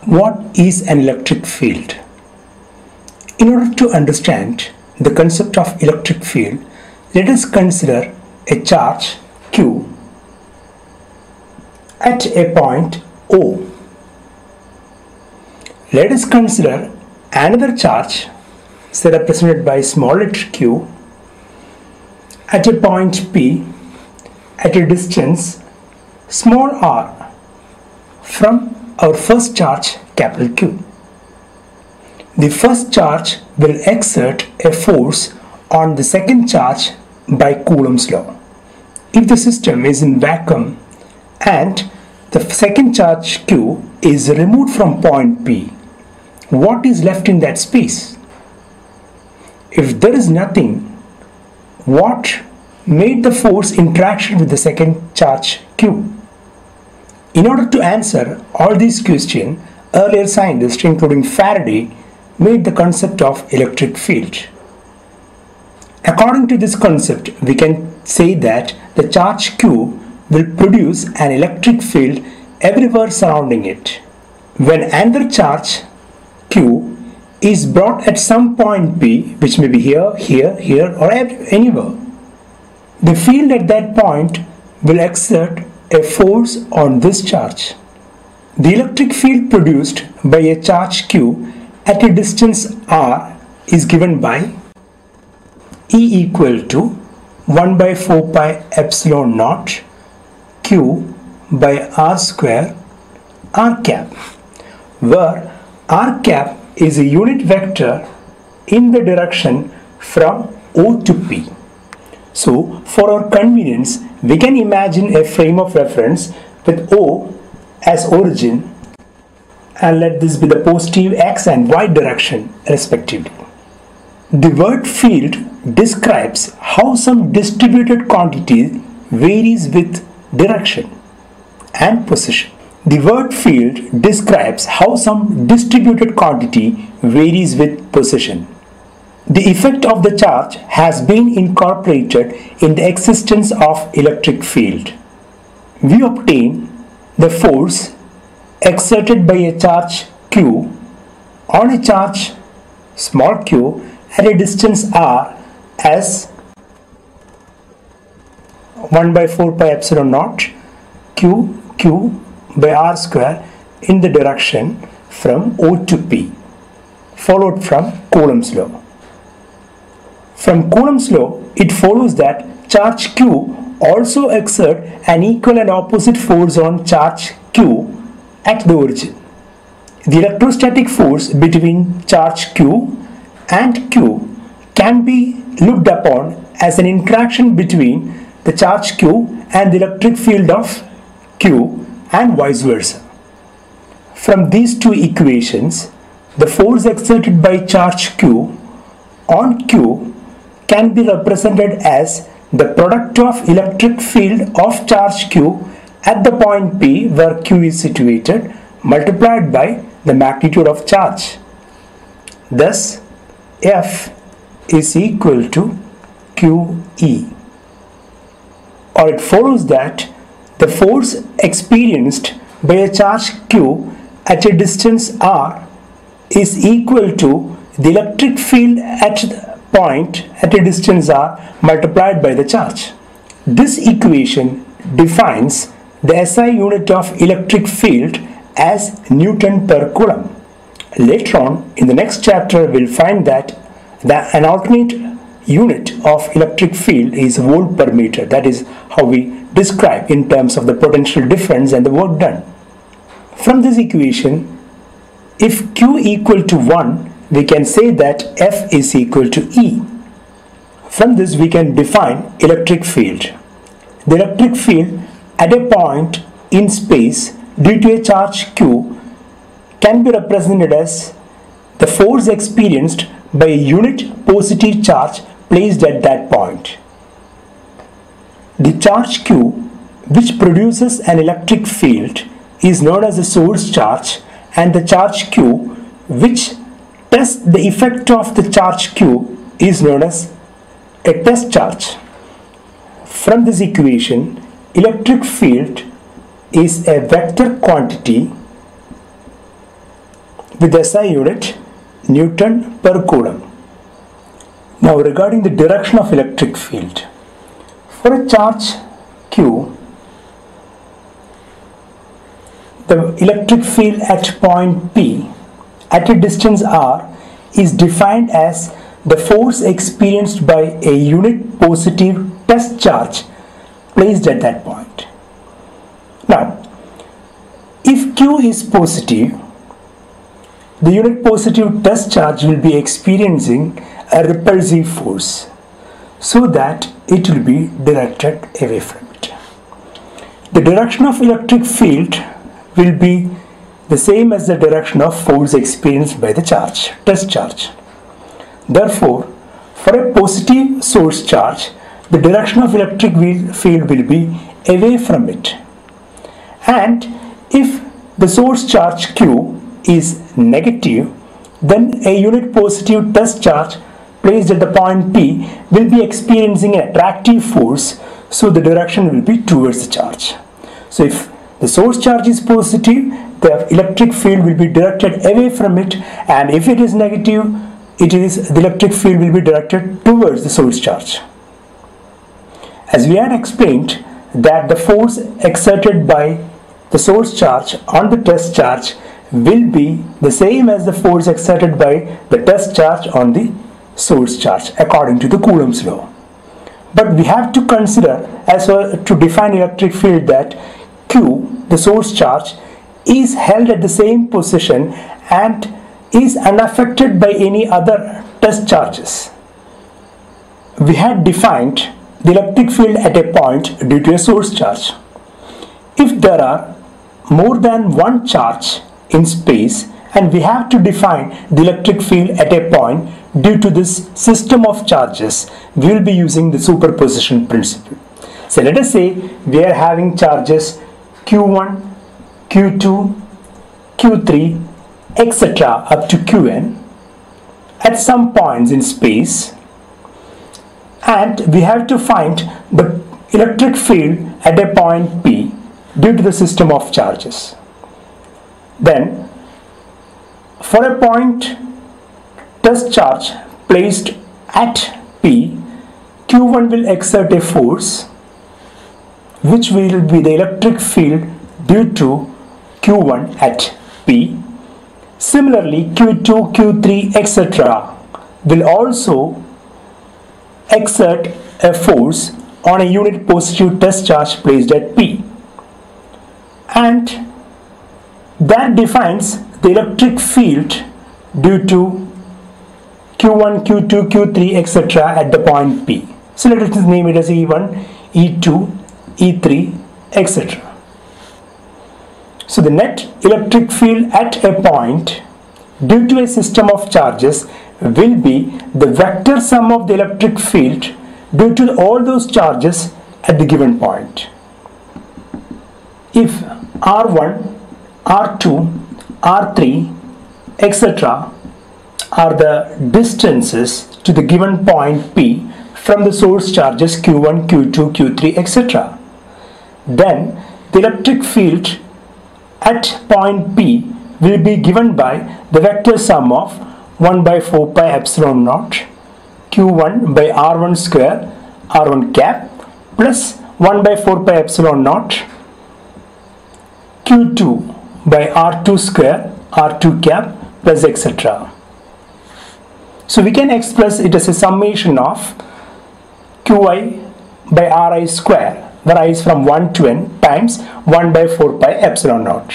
What is an electric field? In order to understand the concept of electric field, let us consider a charge Q at a point O. Let us consider another charge, say represented by small letter q, at a point P at a distance small r from our first charge capital Q. The first charge will exert a force on the second charge by Coulomb's law. If the system is in vacuum and the second charge Q is removed from point P, what is left in that space? If there is nothing, what made the force interaction with the second charge Q? In order to answer all these questions, earlier scientists, including Faraday, made the concept of electric field. According to this concept, we can say that the charge Q will produce an electric field everywhere surrounding it. When another charge Q is brought at some point P, which may be here, here or anywhere, the field at that point will exert a force on this charge. The electric field produced by a charge Q at a distance r is given by E equal to 1 by 4 pi epsilon naught Q by r square r cap, where r cap is a unit vector in the direction from O to P. So, for our convenience, we can imagine a frame of reference with O as origin and let this be the positive x and y direction respectively. The word field describes how some distributed quantity varies with direction and position. The word field describes how some distributed quantity varies with position. The effect of the charge has been incorporated in the existence of electric field. We obtain the force exerted by a charge Q on a charge small q at a distance r as 1 by 4 pi epsilon naught q by r square in the direction from O to P, followed from Coulomb's law. From Coulomb's law, it follows that charge Q also exert an equal and opposite force on charge Q at the origin. The electrostatic force between charge Q and Q can be looked upon as an interaction between the charge Q and the electric field of Q and vice versa. From these two equations, the force exerted by charge Q on Q can be represented as the product of electric field of charge Q at the point P where Q is situated multiplied by the magnitude of charge. Thus, F is equal to QE. Or it follows that the force experienced by a charge Q at a distance r is equal to the electric field at the point at a distance r multiplied by the charge. This equation defines the SI unit of electric field as Newton per Coulomb. Later on in the next chapter, we'll find that an alternate unit of electric field is volt per meter. That is how we describe in terms of the potential difference and the work done. From this equation, if Q equal to 1, we can say that F is equal to E. From this we can define electric field. The electric field at a point in space due to a charge Q can be represented as the force experienced by a unit positive charge placed at that point. The charge Q, which produces an electric field, is known as a source charge, and the charge Q, which tests the effect of the charge Q, is known as a test charge. From this equation, electric field is a vector quantity with SI unit Newton per Coulomb. Now regarding the direction of electric field. For a charge Q, the electric field at point P at a distance r is defined as the force experienced by a unit positive test charge placed at that point. Now, if Q is positive, the unit positive test charge will be experiencing a repulsive force, so that it will be directed away from it. The direction of electric field will be the same as the direction of force experienced by the charge, test charge. Therefore, for a positive source charge, the direction of electric field will be away from it. And if the source charge Q is negative, then a unit positive test charge placed at the point P will be experiencing an attractive force, so the direction will be towards the charge. So if the source charge is positive, the electric field will be directed away from it, and if it is negative, the electric field will be directed towards the source charge. As we had explained that the force exerted by the source charge on the test charge will be the same as the force exerted by the test charge on the source charge according to the Coulomb's law. But we have to consider, as well, to define electric field, that Q, the source charge, is held at the same position and is unaffected by any other test charges. We had defined the electric field at a point due to a source charge. If there are more than one charge in space, and we have to define the electric field at a point due to this system of charges, we will be using the superposition principle. So let us say we are having charges Q1, Q2, Q3, etc. up to Qn at some points in space, and we have to find the electric field at a point P due to the system of charges. Then, for a point test charge placed at P, Q1 will exert a force which will be the electric field due to Q1 at P. Similarly, Q2, Q3, etc. will also exert a force on a unit positive test charge placed at P. And that defines the electric field due to Q1, Q2, Q3, etc. at the point P. So let us name it as E1, E2, E3, etc. So the net electric field at a point due to a system of charges will be the vector sum of the electric field due to all those charges at the given point. If R1, R2, R3, etc. are the distances to the given point P from the source charges Q1, Q2, Q3, etc. then the electric field at point P will be given by the vector sum of 1 by 4 pi epsilon naught Q1 by R1 square R1 cap plus 1 by 4 pi epsilon naught Q2 by R2 square R2 cap plus etc. So we can express it as a summation of Qi by Ri square, where I is from 1 to n, times 1 by 4 pi epsilon naught.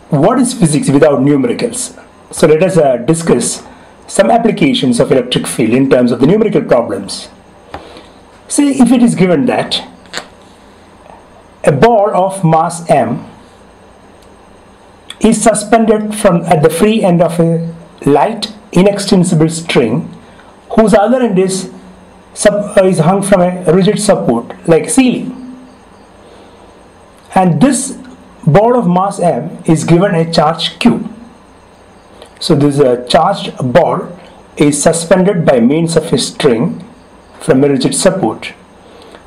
What is physics without numericals? So let us discuss some applications of electric field in terms of the numerical problems. Say if it is given that a ball of mass m is suspended from at the free end of a light inextensible string whose other end is hung from a rigid support like ceiling, and this ball of mass m is given a charge q. So this charged ball is suspended by means of a string from a rigid support.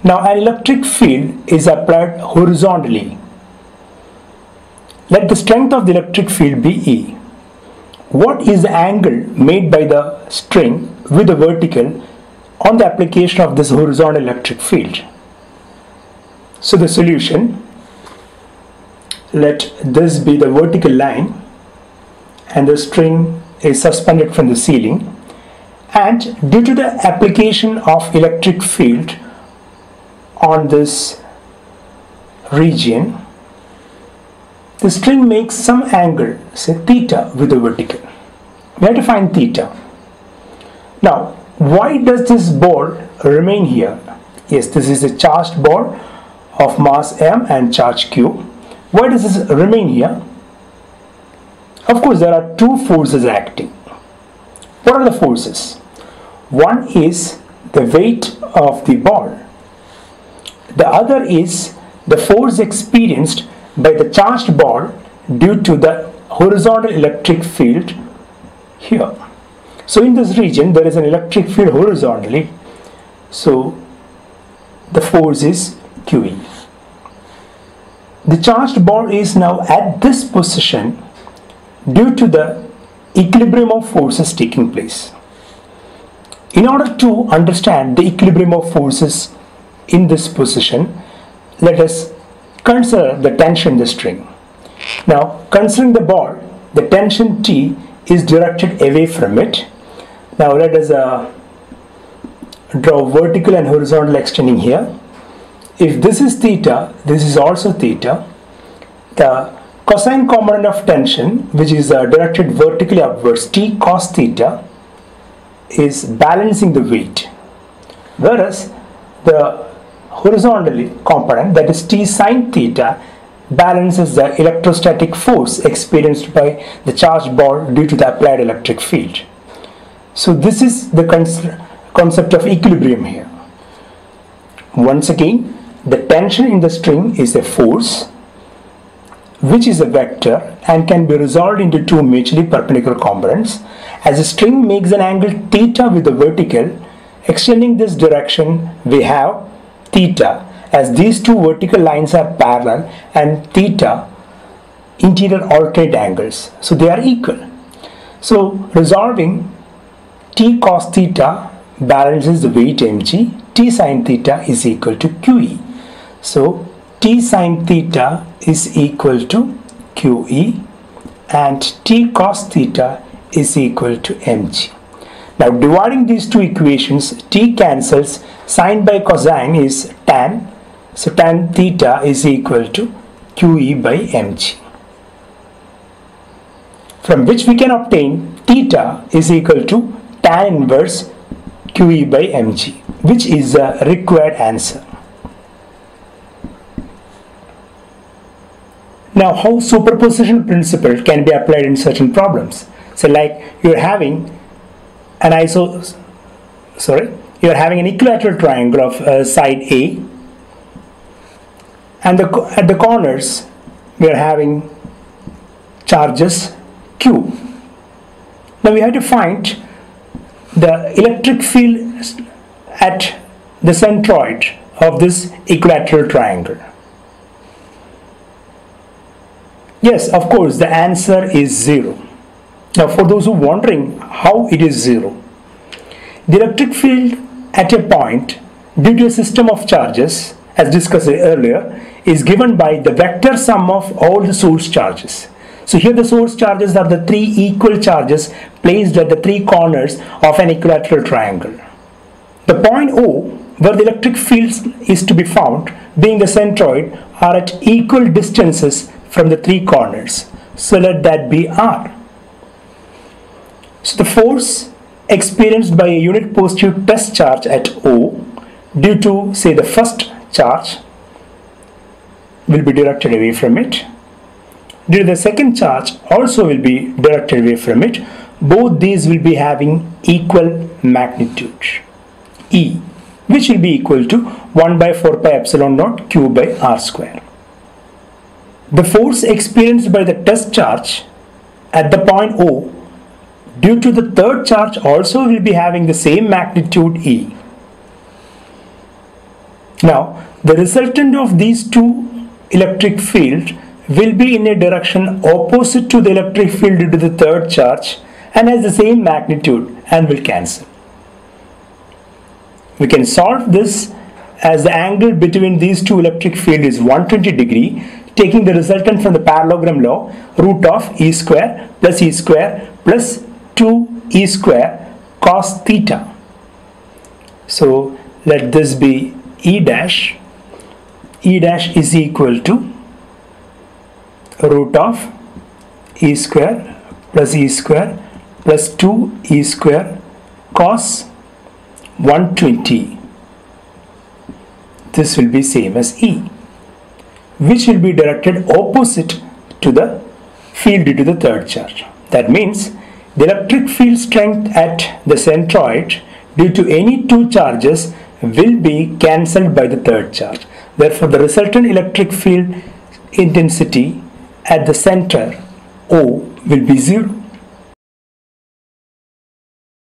Now an electric field is applied horizontally. Let the strength of the electric field be E. what is the angle made by the string with the vertical on the application of this horizontal electric field? So the solution, let this be the vertical line and the string is suspended from the ceiling, and due to the application of electric field on this region, the string makes some angle, say theta, with the vertical. We have to find theta. Now, why does this ball remain here? Yes, this is a charged ball of mass m and charge q. Why does this remain here? Of course, there are two forces acting. What are the forces? One is the weight of the ball. The other is the force experienced by the charged ball due to the horizontal electric field here. So in this region there is an electric field horizontally, so the force is QE. The charged ball is now at this position due to the equilibrium of forces taking place. In order to understand the equilibrium of forces in this position, let us consider the tension in the string. Now, considering the ball, the tension T is directed away from it. Now let us draw vertical and horizontal extending here. If this is theta, this is also theta. The cosine component of tension, which is directed vertically upwards, T cos theta, is balancing the weight, whereas the horizontally component, that is T sin theta, balances the electrostatic force experienced by the charged ball due to the applied electric field. So this is the concept of equilibrium here. Once again, the tension in the string is a force which is a vector and can be resolved into two mutually perpendicular components. As the string makes an angle theta with the vertical, extending this direction we have theta, as these two vertical lines are parallel and theta interior alternate angles, so they are equal. So resolving, T cos theta balances the weight mg, T sin theta is equal to QE. So T sin theta is equal to QE and T cos theta is equal to mg. Now dividing these two equations, T cancels, sine by cosine is tan, so tan theta is equal to QE by mg, from which we can obtain theta is equal to tan inverse QE by mg, which is the required answer. Now, how superposition principle can be applied in certain problems? So like you're having an equilateral triangle of side A, and at the corners we are having charges Q. Now we have to find the electric field at the centroid of this equilateral triangle. Yes, of course, the answer is 0. Now for those who are wondering how it is 0, the electric field at a point due to a system of charges, as discussed earlier, is given by the vector sum of all the source charges. So here the source charges are the three equal charges placed at the three corners of an equilateral triangle. The point O, where the electric field is to be found, being the centroid, are at equal distances from the three corners. So let that be R. So the force experienced by a unit positive test charge at O due to, say, the first charge will be directed away from it. Due to the second charge also will be directed away from it. Both these will be having equal magnitude, E, which will be equal to 1 by 4 pi epsilon naught Q by R square. The force experienced by the test charge at the point O due to the third charge also will be having the same magnitude E. Now, the resultant of these two electric field will be in a direction opposite to the electric field due to the third charge and has the same magnitude and will cancel. We can solve this as the angle between these two electric field is 120 degree, taking the resultant from the parallelogram law, root of e square plus 2e square cos theta. So let this be E dash is equal to root of e square plus 2e square cos 120. This will be same as E, which will be directed opposite to the field due to the third charge. That means the electric field strength at the centroid due to any two charges will be cancelled by the third charge. Therefore, the resultant electric field intensity at the center O will be 0.